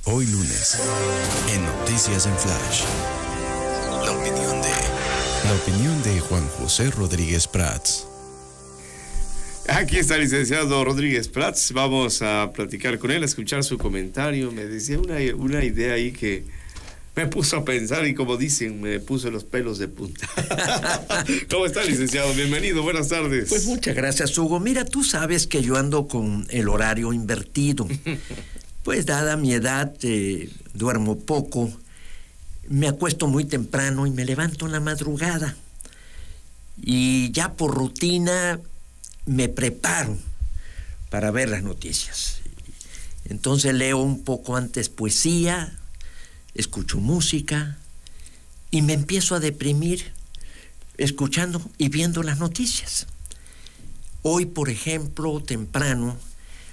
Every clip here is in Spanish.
Hoy lunes, en Noticias en Flash. La opinión de Juan José Rodríguez Prats. Aquí está el licenciado Rodríguez Prats. Vamos a platicar con él, a escuchar su comentario. Me decía una idea ahí que me puso a pensar y, como dicen, me puso los pelos de punta. ¿Cómo está, licenciado? Bienvenido, buenas tardes. Pues muchas gracias, Hugo. Mira, tú sabes que yo ando con el horario invertido. Pues dada mi edad, duermo poco, me acuesto muy temprano y me levanto en la madrugada. Y ya por rutina me preparo para ver las noticias. Entonces leo un poco antes poesía, escucho música y me empiezo a deprimir escuchando y viendo las noticias. Hoy, por ejemplo, temprano,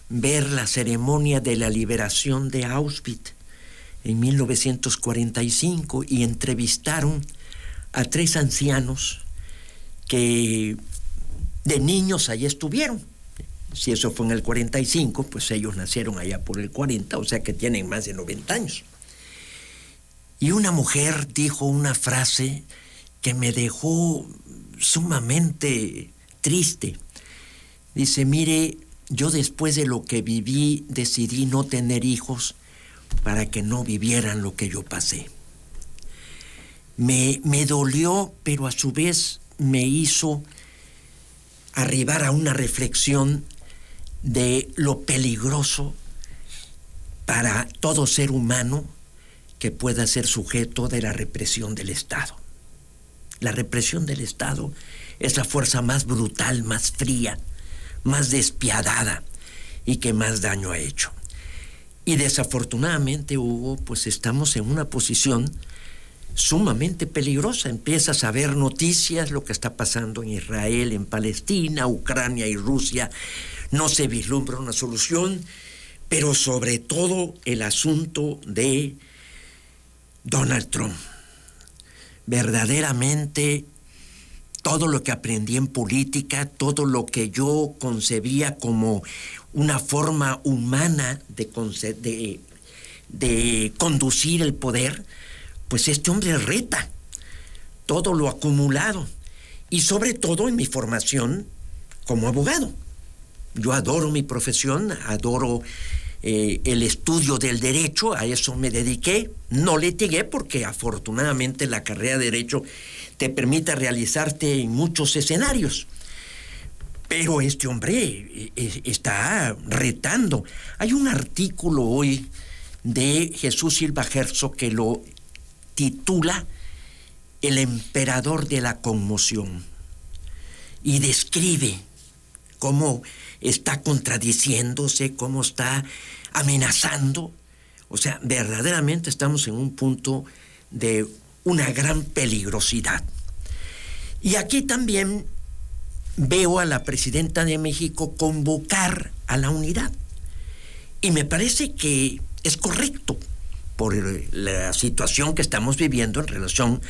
ver la ceremonia de la liberación de Auschwitz en 1945 y entrevistaron a 3 ancianos que de niños allí estuvieron. Si eso fue en el 45, pues ellos nacieron allá por el 40, o sea que tienen más de 90 años. Y una mujer dijo una frase que me dejó sumamente triste. Dice, mire, yo después de lo que viví decidí no tener hijos para que no vivieran lo que yo pasé. Me dolió, pero a su vez me hizo arribar a una reflexión de lo peligroso para todo ser humano que pueda ser sujeto de la represión del Estado. La represión del Estado es la fuerza más brutal, más fría, más despiadada y que más daño ha hecho. Y desafortunadamente, Hugo, pues estamos en una posición sumamente peligrosa. Empiezas a ver noticias, lo que está pasando en Israel, en Palestina, Ucrania y Rusia. No se vislumbra una solución, pero sobre todo el asunto de Donald Trump. Verdaderamente, todo lo que aprendí en política, todo lo que yo concebía como una forma humana de conducir el poder, pues este hombre reta todo lo acumulado. Y sobre todo en mi formación como abogado. Yo adoro mi profesión, adoro el estudio del derecho, a eso me dediqué. No litigué porque afortunadamente la carrera de Derecho te permite realizarte en muchos escenarios. Pero este hombre está retando. Hay un artículo hoy de Jesús Silva Gerso que lo titula El emperador de la conmoción y describe cómo está contradiciéndose, cómo está amenazando. O sea, verdaderamente estamos en un punto de una gran peligrosidad. Y aquí también veo a la presidenta de México convocar a la unidad. Y me parece que es correcto por la situación que estamos viviendo en relación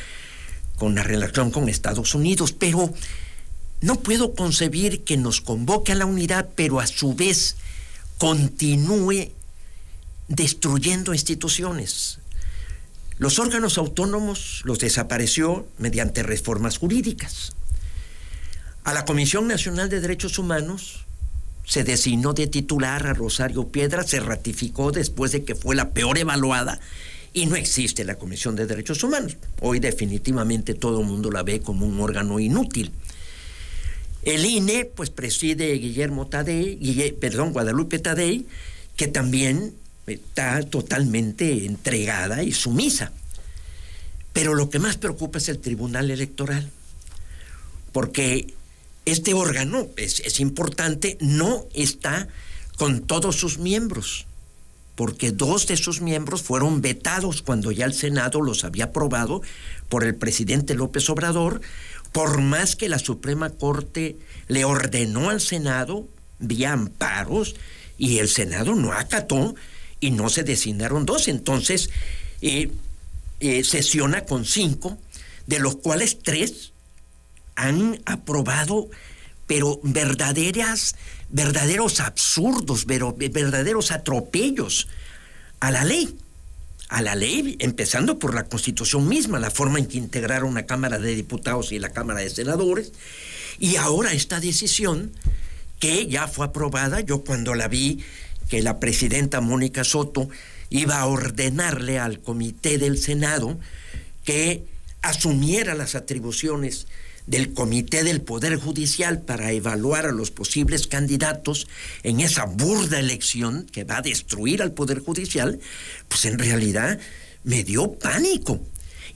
con la relación con Estados Unidos, pero no puedo concebir que nos convoque a la unidad, pero a su vez continúe destruyendo instituciones. Los órganos autónomos los desapareció mediante reformas jurídicas. A la Comisión Nacional de Derechos Humanos se designó de titular a Rosario Piedra, se ratificó después de que fue la peor evaluada y no existe la Comisión de Derechos Humanos. Hoy definitivamente todo el mundo la ve como un órgano inútil. El INE, pues preside Guadalupe Tadei, que también está totalmente entregada y sumisa. Pero lo que más preocupa es el Tribunal Electoral, porque este órgano es importante, no está con todos sus miembros, porque 2 de sus miembros fueron vetados cuando ya el Senado los había aprobado por el presidente López Obrador, por más que la Suprema Corte le ordenó al Senado vía amparos y el Senado no acató y no se designaron 2. Entonces sesiona con 5, de los cuales 3 han aprobado, pero verdaderos absurdos, verdaderos atropellos a la ley. a la ley, empezando por la Constitución misma, la forma en que integraron la Cámara de Diputados y la Cámara de Senadores, y ahora esta decisión que ya fue aprobada. Yo cuando la vi, que la presidenta Mónica Soto iba a ordenarle al comité del Senado que asumiera las atribuciones del Comité del Poder Judicial para evaluar a los posibles candidatos en esa burda elección que va a destruir al Poder Judicial, pues en realidad me dio pánico.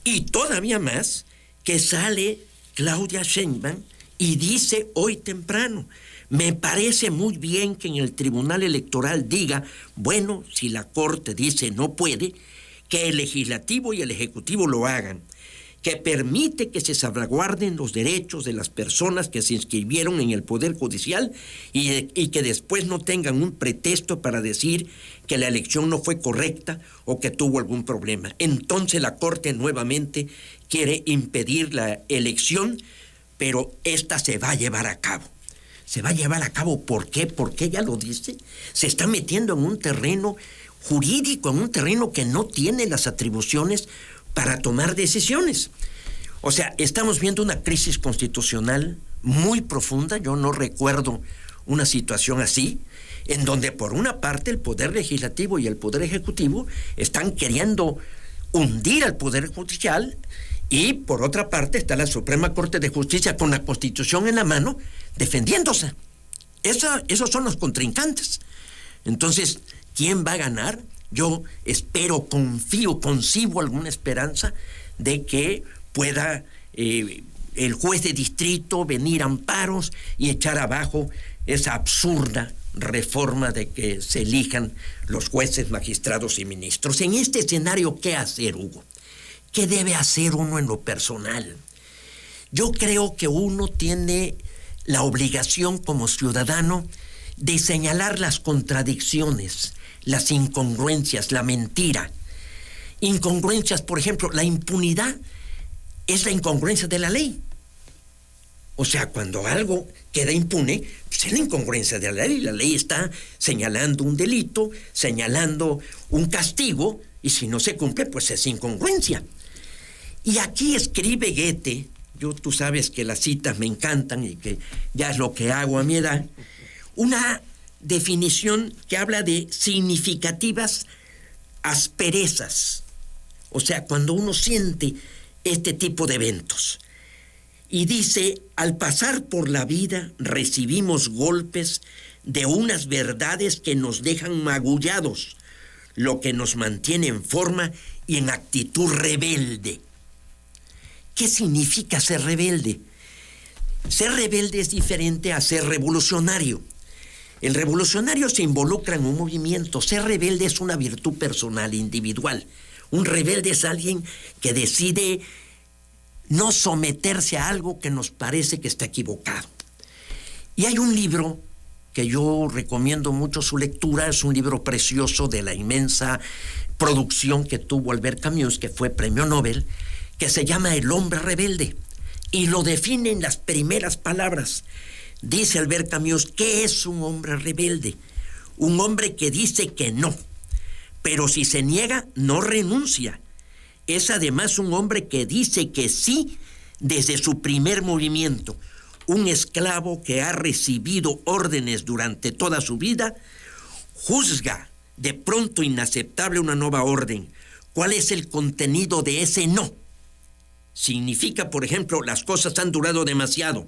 Y todavía más que sale Claudia Sheinbaum y dice hoy temprano: me parece muy bien que en el Tribunal Electoral diga, bueno, si la Corte dice no puede, que el Legislativo y el Ejecutivo lo hagan, que permite que se salvaguarden los derechos de las personas que se inscribieron en el Poder Judicial y que después no tengan un pretexto para decir que la elección no fue correcta o que tuvo algún problema. Entonces la Corte nuevamente quiere impedir la elección, pero esta se va a llevar a cabo. Se va a llevar a cabo, ¿por qué? Porque ella lo dice. Se está metiendo en un terreno jurídico, en un terreno que no tiene las atribuciones para tomar decisiones. O sea, estamos viendo una crisis constitucional muy profunda. Yo no recuerdo una situación así, en donde por una parte el Poder Legislativo y el Poder Ejecutivo están queriendo hundir al Poder Judicial, y por otra parte está la Suprema Corte de Justicia con la Constitución en la mano defendiéndose. Esos son los contrincantes. Entonces, ¿quién va a ganar? Yo espero, confío, concibo alguna esperanza de que pueda el juez de distrito venir a amparos y echar abajo esa absurda reforma de que se elijan los jueces, magistrados y ministros. En este escenario, ¿qué hacer, Hugo? ¿Qué debe hacer uno en lo personal? Yo creo que uno tiene la obligación como ciudadano de señalar las contradicciones, las incongruencias, la mentira. Incongruencias, por ejemplo, la impunidad es la incongruencia de la ley. O sea, cuando algo queda impune, pues es la incongruencia de la ley. La ley está señalando un delito, señalando un castigo, y si no se cumple, pues es incongruencia. Y aquí escribe Goethe, tú sabes que las citas me encantan y que ya es lo que hago a mi edad, una definición que habla de significativas asperezas. O sea, cuando uno siente este tipo de eventos. Y dice: al pasar por la vida recibimos golpes de unas verdades que nos dejan magullados, lo que nos mantiene en forma y en actitud rebelde. ¿Qué significa ser rebelde? Ser rebelde es diferente a ser revolucionario. El revolucionario se involucra en un movimiento. Ser rebelde es una virtud personal, individual. Un rebelde es alguien que decide no someterse a algo que nos parece que está equivocado. Y hay un libro que yo recomiendo mucho su lectura, es un libro precioso de la inmensa producción que tuvo Albert Camus, que fue premio Nobel, que se llama El hombre rebelde, y lo define en las primeras palabras. Dice Albert Camus: ¿qué es un hombre rebelde? Un hombre que dice que no, pero si se niega, no renuncia. Es además un hombre que dice que sí desde su primer movimiento. Un esclavo que ha recibido órdenes durante toda su vida, juzga de pronto inaceptable una nueva orden. ¿Cuál es el contenido de ese no? Significa, por ejemplo, las cosas han durado demasiado.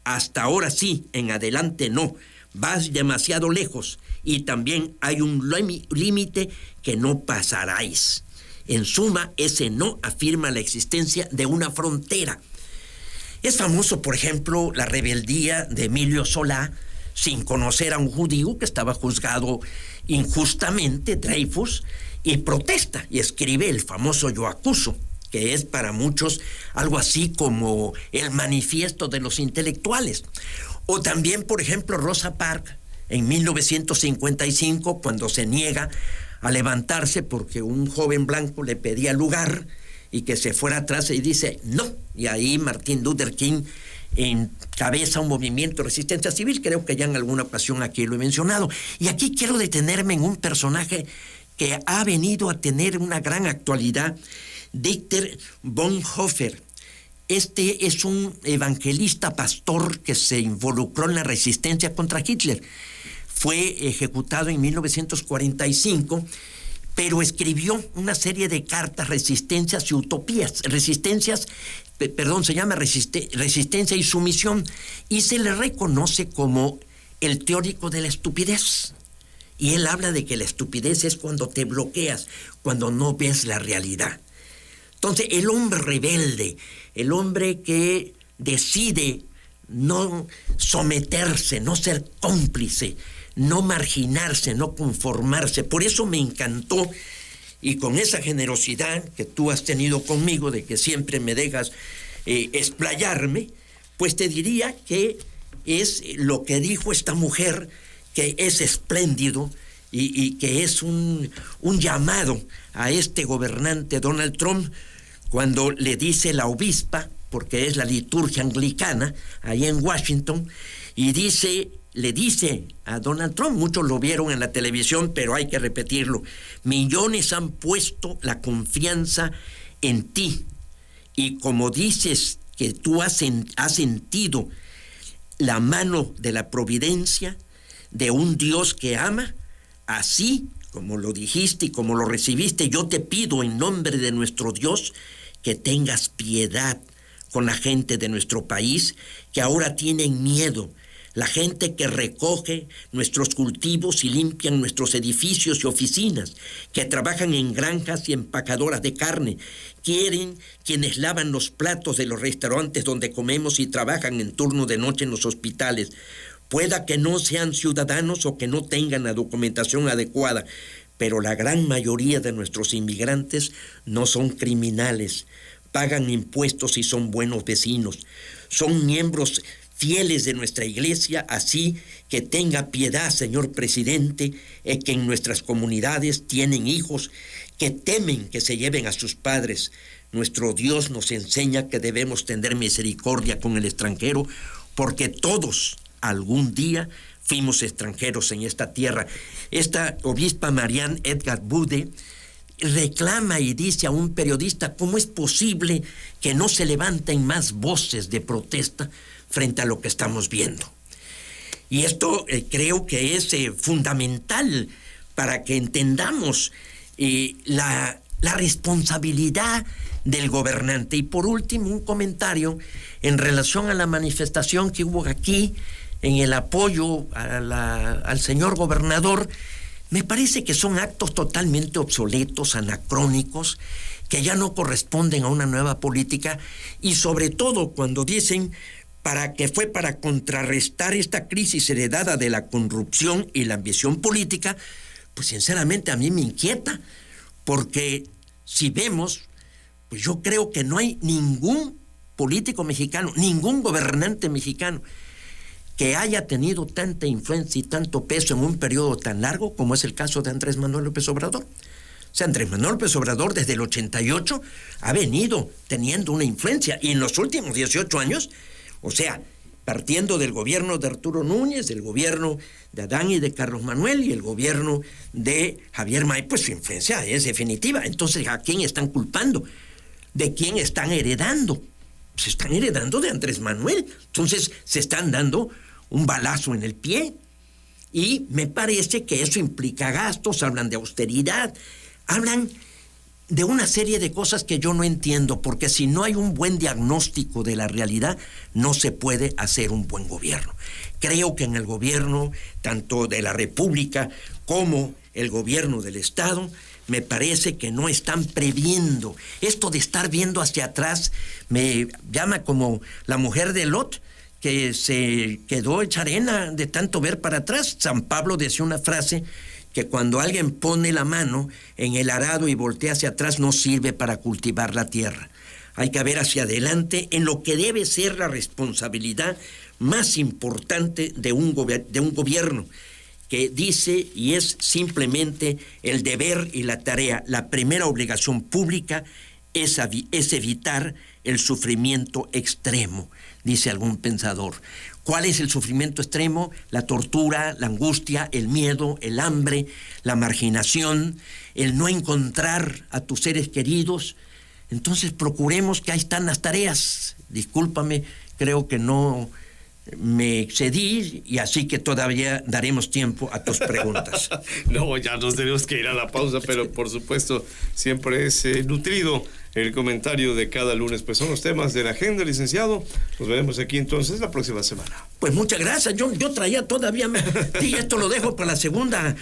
Hasta ahora sí, en adelante no. Vas demasiado lejos y también hay un límite que no pasaráis. En suma, ese no afirma la existencia de una frontera. Es famoso, por ejemplo, la rebeldía de Emilio Solá, sin conocer a un judío que estaba juzgado injustamente, Dreyfus, y protesta y escribe el famoso Yo acuso, que es para muchos algo así como el manifiesto de los intelectuales. O también, por ejemplo, Rosa Parks, en 1955, cuando se niega a levantarse porque un joven blanco le pedía lugar y que se fuera atrás, y dice no. Y ahí Martin Luther King encabeza un movimiento de resistencia civil. Creo que ya en alguna ocasión aquí lo he mencionado. Y aquí quiero detenerme en un personaje que ha venido a tener una gran actualidad, Dieter Bonhoeffer. Este es un evangelista pastor que se involucró en la resistencia contra Hitler. Fue ejecutado en 1945, pero escribió una serie de cartas, resistencias y utopías. Se llama Resistencia y Sumisión, y se le reconoce como el teórico de la estupidez. Y él habla de que la estupidez es cuando te bloqueas, cuando no ves la realidad. Entonces, el hombre rebelde, el hombre que decide no someterse, no ser cómplice, no marginarse, no conformarse. Por eso me encantó, y con esa generosidad que tú has tenido conmigo, de que siempre me dejas explayarme, pues te diría que es lo que dijo esta mujer, que es espléndido y que es un llamado a este gobernante Donald Trump, cuando le dice la obispa, porque es la liturgia anglicana, ahí en Washington, y le dice a Donald Trump, muchos lo vieron en la televisión, pero hay que repetirlo: millones han puesto la confianza en ti, y como dices que tú has sentido la mano de la providencia, de un Dios que ama, así como lo dijiste y como lo recibiste, yo te pido en nombre de nuestro Dios que tengas piedad con la gente de nuestro país, que ahora tienen miedo, la gente que recoge nuestros cultivos y limpian nuestros edificios y oficinas, que trabajan en granjas y empacadoras de carne, quienes lavan los platos de los restaurantes donde comemos y trabajan en turno de noche en los hospitales. Pueda que no sean ciudadanos o que no tengan la documentación adecuada, pero la gran mayoría de nuestros inmigrantes no son criminales, pagan impuestos y son buenos vecinos, son miembros fieles de nuestra iglesia, así que tenga piedad, señor presidente, que en nuestras comunidades tienen hijos que temen que se lleven a sus padres. Nuestro Dios nos enseña que debemos tener misericordia con el extranjero, porque todos algún día fuimos extranjeros en esta tierra. Esta obispa Marianne Edgar Bude reclama y dice a un periodista: ¿cómo es posible que no se levanten más voces de protesta frente a lo que estamos viendo? Y esto creo que es fundamental para que entendamos la responsabilidad del gobernante. Y por último, un comentario en relación a la manifestación que hubo aquí en el apoyo al señor gobernador. Me parece que son actos totalmente obsoletos, anacrónicos, que ya no corresponden a una nueva política, y sobre todo cuando dicen que fue para contrarrestar esta crisis heredada de la corrupción y la ambición política. Pues sinceramente a mí me inquieta, porque si vemos, pues yo creo que no hay ningún político mexicano, ningún gobernante mexicano que haya tenido tanta influencia y tanto peso en un periodo tan largo como es el caso de Andrés Manuel López Obrador. O sea, Andrés Manuel López Obrador desde el 88 ha venido teniendo una influencia, y en los últimos 18 años, o sea, partiendo del gobierno de Arturo Núñez, del gobierno de Adán y de Carlos Manuel y el gobierno de Javier May, pues su influencia es definitiva. Entonces, ¿a quién están culpando? ¿De quién están heredando? Se están heredando de Andrés Manuel. Entonces, se están dando un balazo en el pie. Y me parece que eso implica gastos, hablan de austeridad, hablan de una serie de cosas que yo no entiendo, porque si no hay un buen diagnóstico de la realidad, no se puede hacer un buen gobierno. Creo que en el gobierno, tanto de la República como el gobierno del Estado, me parece que no están previendo. Esto de estar viendo hacia atrás me llama como la mujer de Lot, que se quedó hecha arena de tanto ver para atrás. San Pablo decía una frase, que cuando alguien pone la mano en el arado y voltea hacia atrás, no sirve para cultivar la tierra. Hay que ver hacia adelante en lo que debe ser la responsabilidad más importante de un gobierno, que dice, y es simplemente el deber y la tarea, la primera obligación pública es evitar el sufrimiento extremo, dice algún pensador. ¿Cuál es el sufrimiento extremo? La tortura, la angustia, el miedo, el hambre, la marginación, el no encontrar a tus seres queridos. Entonces procuremos, que ahí están las tareas. Discúlpame, creo que no me excedí, y así que todavía daremos tiempo a tus preguntas. No, ya nos tenemos que ir a la pausa, pero por supuesto siempre es nutrido el comentario de cada lunes. Pues son los temas de la agenda, licenciado. Nos veremos aquí entonces la próxima semana. Pues muchas gracias. Yo traía todavía, y esto lo dejo para la segunda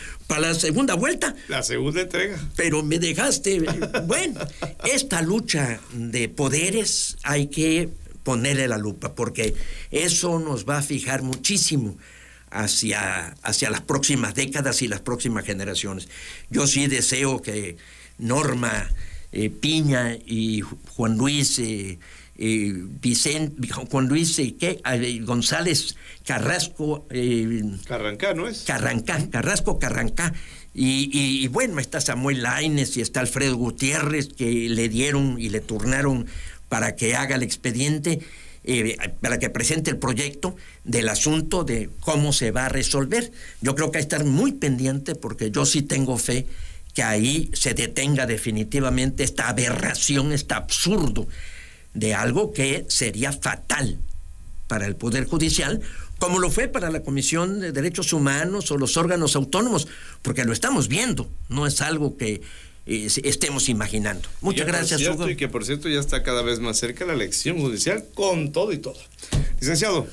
vuelta. La segunda entrega. Pero me dejaste. Bueno, esta lucha de poderes hay que ponerle la lupa, porque eso nos va a fijar muchísimo hacia las próximas décadas y las próximas generaciones. Yo sí deseo que Norma Piña y Juan Luis González Carrasco, Carrancá, ¿no es? Carrasco Carrancá, y bueno, está Samuel Lainez y está Alfredo Gutiérrez, que le dieron y le turnaron para que haga el expediente, para que presente el proyecto del asunto de cómo se va a resolver. Yo creo que hay que estar muy pendiente, porque yo sí tengo fe que ahí se detenga definitivamente esta aberración, este absurdo de algo que sería fatal para el Poder Judicial, como lo fue para la Comisión de Derechos Humanos o los órganos autónomos, porque lo estamos viendo, no es algo que estemos imaginando. Muchas gracias, Hugo. Y que por cierto ya está cada vez más cerca la elección judicial, con todo y todo. Licenciado.